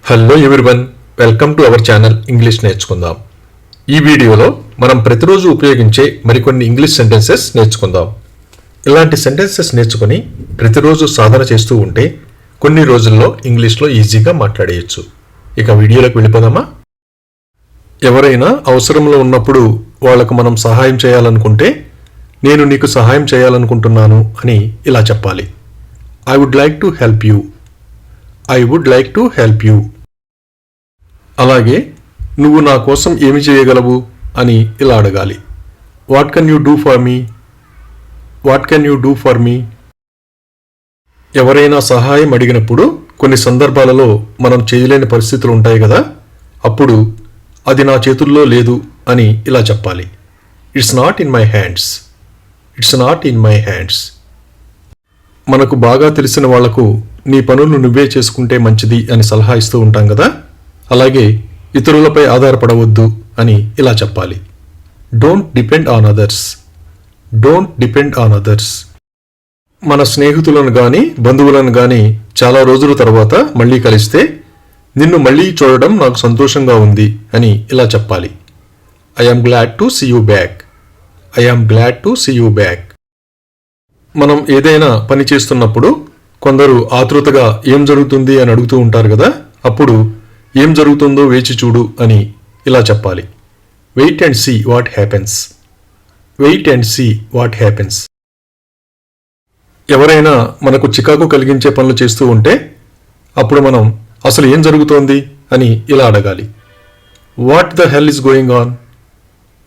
Hello everyone, welcome to our channel English నేర్చుకుందాం. ఈ వీడియోలో మనం ప్రతిరోజు ఉపయోగించే మరికొన్ని ఇంగ్లీష్ సెంటెన్సెస్ నేర్చుకుందాం. ఇలాంటి సెంటెన్సెస్ నేర్చుకుని ప్రతిరోజు సాధన చేస్తూ ఉంటే కొన్ని రోజుల్లో ఇంగ్లీష్లో ఈజీగా మాట్లాడేయచ్చు. ఇక వీడియోలోకి వెళ్ళిపోదామా? ఎవరైనా అవసరంలో ఉన్నప్పుడు వాళ్లకు మనం సహాయం చేయాలనుకుంటే నేను నీకు సహాయం చేయాలనుకుంటున్నాను అని ఇలా చెప్పాలి. I would like to help you. I would like to help you. అలాగే నువ్వు నా కోసం ఏమి చేయగలవు అని ఇలా అడగాలి. What can you do for me? What can you do for me? ఎవరైనా సహాయం అడిగినప్పుడు కొన్ని సందర్భాలలో మనం చేయలేని పరిస్థితులు ఉంటాయి కదా, అప్పుడు అది నా చేతుల్లో లేదు అని ఇలా చెప్పాలి. It's not in my hands. It's not in my hands. మనకు బాగా తెలిసిన వాళ్లకు నీ పనులు నువ్వే చేసుకుంటే మంచిది అని సలహా ఇస్తూ ఉంటాం కదా, అలాగే ఇతరులపై ఆధారపడవద్దు అని ఇలా చెప్పాలి. Don't depend on others. Don't depend on others. మన స్నేహితులను కానీ బంధువులను కానీ చాలా రోజుల తర్వాత మళ్ళీ కలిస్తే నిన్ను మళ్ళీ చూడడం నాకు సంతోషంగా ఉంది అని ఇలా చెప్పాలి. I am glad to see you back. I am glad to see you back. మనం ఏదైనా పని చేస్తున్నప్పుడు కొందరు ఆతృతగా ఏం జరుగుతుంది అని అడుగుతూ ఉంటారు కదా, అప్పుడు ఏం జరుగుతుందో వేచి చూడు అని ఇలా చెప్పాలి. Wait and see what happens. Wait and see what happens. ఎవరైనా మనకు చికాకు కలిగించే పనులు చేస్తూ ఉంటే అప్పుడు మనం అసలు ఏం జరుగుతోంది అని ఇలా అడగాలి. What the hell is going on.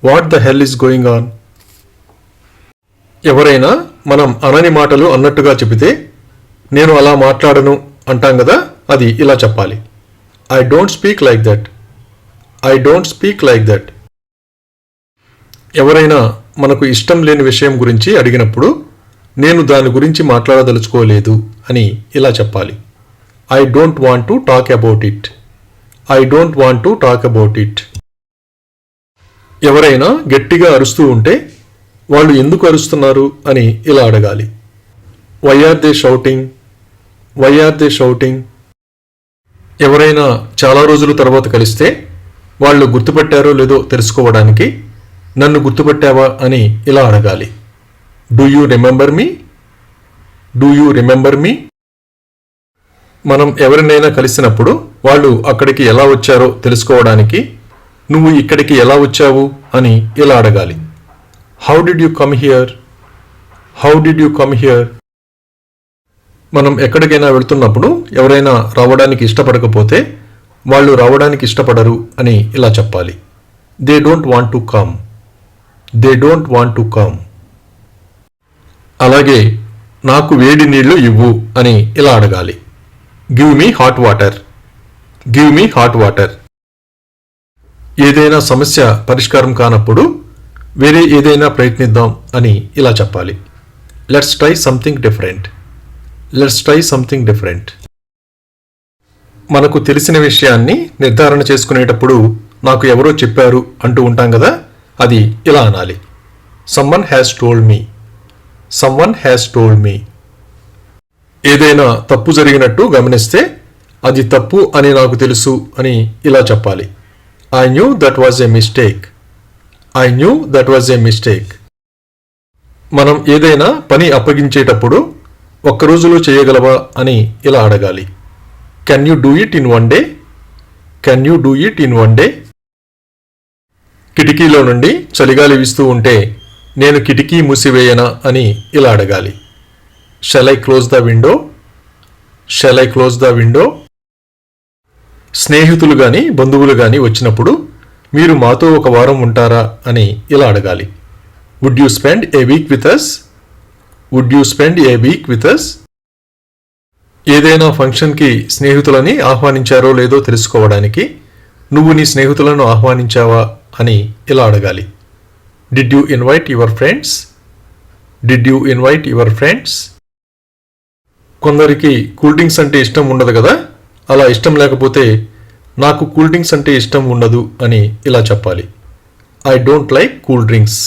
What the hell is going on. ఎవరైనా మనం అనని మాటలు అన్నట్టుగా చెబితే నేను అలా మాట్లాడను అంటాం కదా, అది ఇలా చెప్పాలి. I don't speak like that. I don't speak like that. ఎవరైనా మనకు ఇష్టం లేని విషయం గురించి అడిగినప్పుడు నేను దాని గురించి మాట్లాడదలుచుకోలేదు అని ఇలా చెప్పాలి. I don't want to talk about it. I don't want to talk about it. ఎవరైనా గట్టిగా అరుస్తూ ఉంటే వాళ్ళు ఎందుకు అరుస్తున్నారు అని ఇలా అడగాలి. Why are they shouting. Why are they shouting. ఎవరైనా చాలా రోజుల తర్వాత కలిస్తే వాళ్ళు గుర్తుపట్టారో లేదో తెలుసుకోవడానికి నన్ను గుర్తుపట్టావా అని ఇలా అడగాలి. Do you remember me. Do you remember me. మనం ఎవరినైనా కలిసినప్పుడు వాళ్ళు అక్కడికి ఎలా వచ్చారో తెలుసుకోవడానికి నువ్వు ఇక్కడికి ఎలా వచ్చావు అని ఇలా అడగాలి. How did you come here. How did you come here. మనం ఎక్కడికైనా వెళ్తున్నప్పుడు ఎవరైనా రావడానికి ఇష్టపడకపోతే వాళ్ళు రావడానికి ఇష్టపడరు అని ఇలా చెప్పాలి. They don't want to come. They don't want to come. అలాగే నాకు వేడి నీళ్లు ఇవ్వు అని ఇలా అడగాలి. Give me hot water. Give me hot water. ఏదైనా సమస్య పరిష్కారం కానప్పుడు వేరే ఏదైనా ప్రయత్నిద్దాం అని ఇలా చెప్పాలి. Let's try something different. Let's try something different. మనకు తెలిసిన విషయాన్ని నిర్ధారణ చేసుకునేటప్పుడు నాకు ఎవరో చెప్పారు అంటూ ఉంటాం కదా, అది ఇలా అనాలి. Someone has told me. Someone has told me. ఏదైనా తప్పు జరిగినట్టు గమనిస్తే అది తప్పు అని నాకు తెలుసు అని ఇలా చెప్పాలి. I knew that was a mistake. I knew that was a mistake. మనం ఏదైనా పని అప్పగించేటప్పుడు ఒక్క రోజులో చేయగలవా అని ఇలా అడగాలి. Can you do it in one day. Can you do it in one day. కిటికీలో నుండి చలిగాలి వీస్తూ ఉంటే నేను కిటికీ మూసివేయనా అని ఇలా అడగాలి. Shall I close the window. Shall I close the window. స్నేహితులు కానీ బంధువులు కానీ వచ్చినప్పుడు మీరు మాతో ఒక వారం ఉంటారా అని ఇలా అడగాలి. Would you spend a week with us. Would you spend a week with us. ఏదైనా ఫంక్షన్కి స్నేహితులని ఆహ్వానించారో లేదో తెలుసుకోవడానికి నువ్వు నీ స్నేహితులను ఆహ్వానించావా అని ఇలా అడగాలి. Did you invite your friends. Did you invite your friends. కొందరికి కూల్ డ్రింక్స్ అంటే ఇష్టం ఉండదు కదా, అలా ఇష్టం లేకపోతే నాకు కూల్ డ్రింక్స్ అంటే ఇష్టం ఉండదు అని ఇలా చెప్పాలి. I don't like cool drinks.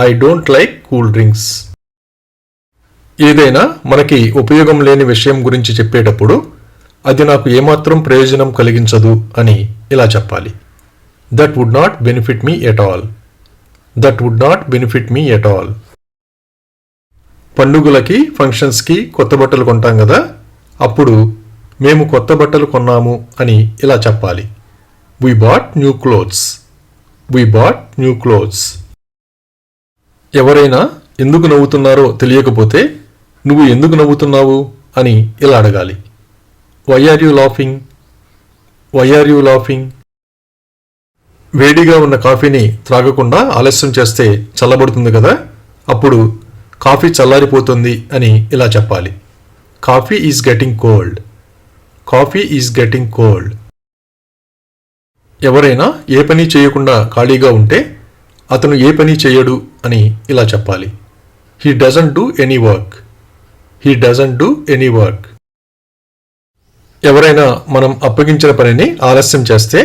I don't like cool drinks. ఏదైనా మనకి ఉపయోగం లేని విషయం గురించి చెప్పేటప్పుడు అది నాకు ఏమాత్రం ప్రయోజనం కలిగించదు అని ఇలా చెప్పాలి. That would not benefit me at all. That would not benefit me at all. పండుగలకి ఫంక్షన్స్కి కొత్త బట్టలు కొంటాం కదా, అప్పుడు మేము కొత్త బట్టలు కొన్నాము అని ఇలా చెప్పాలి. We bought new clothes. We bought new clothes. ఎవరైనా ఎందుకు నవ్వుతున్నారో తెలియకపోతే నువ్వు ఎందుకు నవ్వుతున్నావు అని ఇలా అడగాలి. Why are you laughing? Why are you laughing? వేడిగా ఉన్న కాఫీని త్రాగకుండా ఆలస్యం చేస్తే చల్లబడుతుంది కదా, అప్పుడు కాఫీ చల్లారిపోతుంది అని ఇలా చెప్పాలి. Coffee is getting cold. Coffee is getting cold. ఎవరైనా ఏ పని చేయకుండా ఖాళీగా ఉంటే అతను ఏ పని చేయడు అని ఇలా చెప్పాలి. He doesn't do any work. He doesn't do any work. ఎవరైనా మనం అప్పగించిన పనిని ఆలస్యం చేస్తే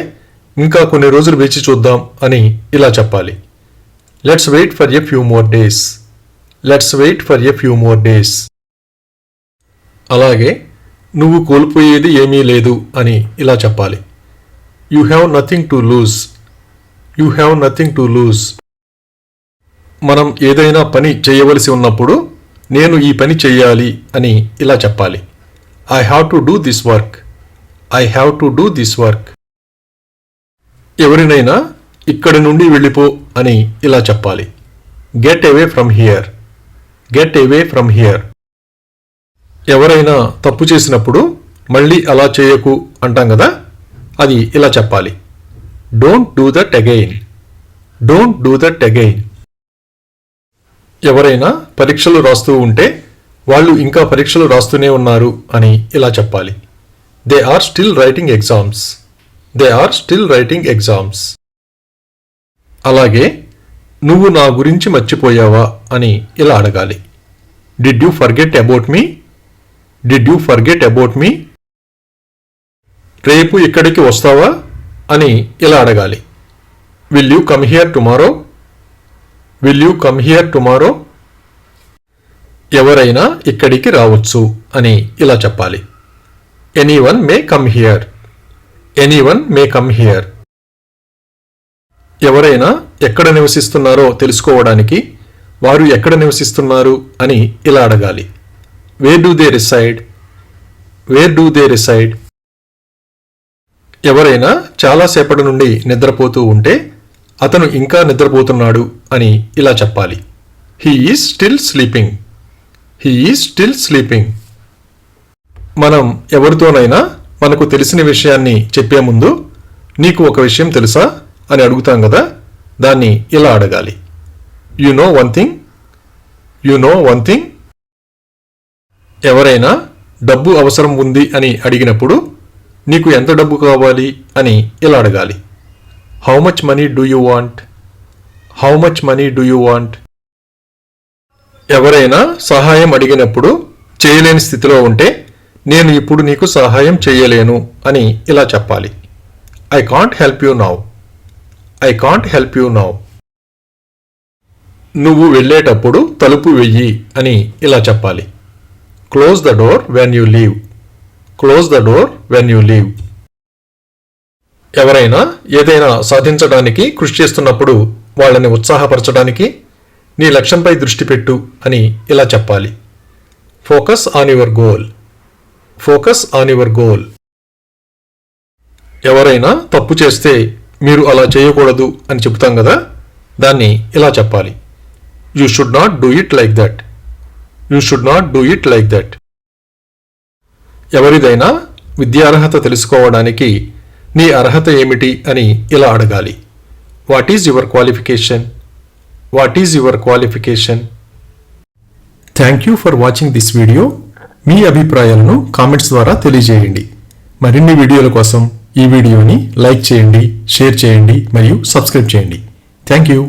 ఇంకా కొన్ని రోజులు వేచి చూద్దాం అని ఇలా చెప్పాలి. Let's wait for a few more days. Let's wait for a few more days. అలాగే నువ్వు కోల్పోయేది ఏమీ లేదు అని ఇలా చెప్పాలి. You have nothing to lose. You have nothing to lose. మనం ఏదైనా పని చేయవలసి ఉన్నప్పుడు నేను ఈ పని చెయ్యాలి అని ఇలా చెప్పాలి. I have to do this work. I have to do this work. ఎవరినైనా ఇక్కడి నుండి వెళ్ళిపో అని ఇలా చెప్పాలి. Get away from here. Get away from here. ఎవరైనా తప్పు చేసినప్పుడు మళ్ళీ అలా చేయకు అంటాం కదా, అది ఇలా చెప్పాలి. Don't do that again. Don't do that again. ఎవరైనా పరీక్షలు రాస్తూ ఉంటే వాళ్ళు ఇంకా పరీక్షలు రాస్తూనే ఉన్నారు అని ఇలా చెప్పాలి. They are still writing exams. They are still writing exams. అలాగే నువ్వు నా గురించి మర్చిపోయావా అని ఇలా అడగాలి. Did you forget about me? Did you forget about me? రేపు ఇక్కడికి వస్తావా అని ఇలా అడగాలి. Will you come here tomorrow? Will you come here tomorrow? ఎవరైనా ఇక్కడికి రావచ్చు అని ఇలా చెప్పాలి. Anyone may come here. Anyone may come here. ఎవరైనా ఎక్కడ నివసిస్తున్నారో తెలుసుకోవడానికి వారు ఎక్కడ నివసిస్తున్నారు అని ఇలా అడగాలి. Where do they reside? Where do they reside? ఎవరైనా చాలాసేపటి నుండి నిద్రపోతూ ఉంటే అతను ఇంకా నిద్రపోతున్నాడు అని ఇలా చెప్పాలి. He is still sleeping. He is still sleeping. మనం ఎవరితోనైనా మనకు తెలిసిన విషయాన్ని చెప్పే ముందు నీకు ఒక విషయం తెలుసా అని అడుగుతాం కదా, దాన్ని ఇలా అడగాలి. You know one thing. You know one thing. ఎవరైనా డబ్బు అవసరం ఉంది అని అడిగినప్పుడు నీకు ఎంత డబ్బు కావాలి అని ఇలా అడగాలి. How much money do you want? How much money do you want? ఎవరైనా సహాయం అడిగినప్పుడు చేయలేని స్థితిలో ఉంటే నేను ఇప్పుడు నీకు సహాయం చేయలేను అని ఇలా చెప్పాలి. I can't help you now. I can't help you now. నువ్వు వెళ్ళేటప్పుడు తలుపు వెయ్యి అని ఇలా చెప్పాలి. Close the door when you leave. Close the door when you leave. ఎవరైనా ఏదైనా సాధించడానికి కృషి చేస్తున్నప్పుడు వాళ్ళని ఉత్సాహపరచడానికి నీ లక్ష్యంపై దృష్టి పెట్టు అని ఇలా చెప్పాలి. Focus on your goal. Focus on your goal. ఎవరైనా తప్పు చేస్తే మీరు అలా చేయకూడదు అని చెబుతాం కదా, దాన్ని ఇలా చెప్పాలి. You should not do it like that. You should not do it like that. ఎవరిదైనా విద్యార్హత తెలుసుకోవడానికి నీ అర్హత ఏమిటి అని ఇలా అడగాలి. What is your qualification? What is your qualification? Thank you for watching this video. మీ అభిప్రాయాలను కామెంట్స్ ద్వారా తెలియజేయండి. మరిన్ని వీడియోల కోసం ఈ వీడియోని లైక్ చేయండి, షేర్ చేయండి మరియు సబ్స్క్రైబ్ చేయండి. Thank you.